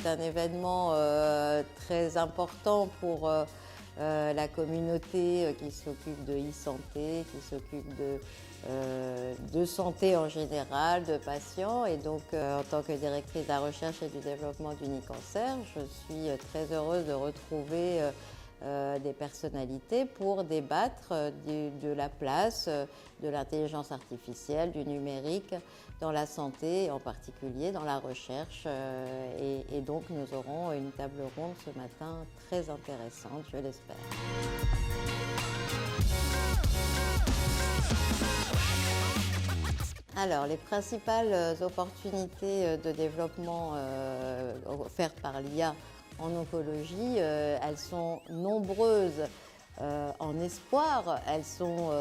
c'est un événement très important pour la communauté qui s'occupe de e-santé, qui s'occupe de santé en général, de patients. Et donc, en tant que directrice de la recherche et du développement d'Unicancer, je suis très heureuse de retrouver des personnalités pour débattre de la place de l'intelligence artificielle, du numérique dans la santé, en particulier dans la recherche. Et donc nous aurons une table ronde ce matin très intéressante, je l'espère. Alors, les principales opportunités de développement offertes par l'IA en oncologie, elles sont nombreuses en espoir, elles sont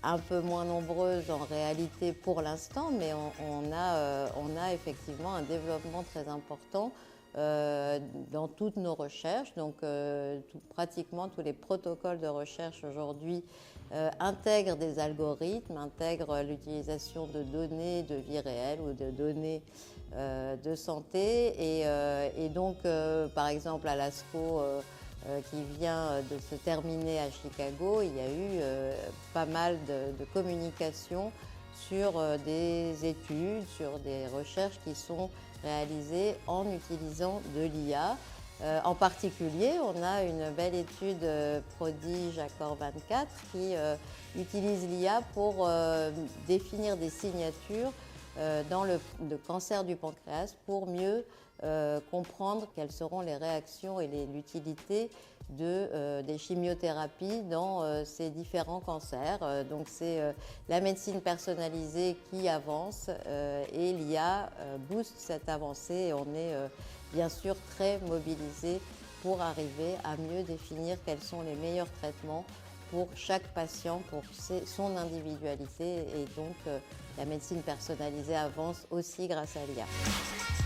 un peu moins nombreuses en réalité pour l'instant, mais on a effectivement un développement très important dans toutes nos recherches. Donc pratiquement tous les protocoles de recherche aujourd'hui intègrent des algorithmes, intègrent l'utilisation de données de vie réelle ou de données de santé. Et donc, par exemple, à l'ASCO, qui vient de se terminer à Chicago, il y a eu pas mal de communication sur des études, sur des recherches qui sont réalisées en utilisant de l'IA. En particulier, on a une belle étude Prodige Accord 24 qui utilise l'IA pour définir des signatures dans le cancer du pancréas pour mieux comprendre quelles seront les réactions et l'utilité des chimiothérapies dans ces différents cancers. Donc c'est la médecine personnalisée qui avance et l'IA booste cette avancée et on est bien sûr très mobilisé pour arriver à mieux définir quels sont les meilleurs traitements pour chaque patient, pour son individualité et donc la médecine personnalisée avance aussi grâce à l'IA.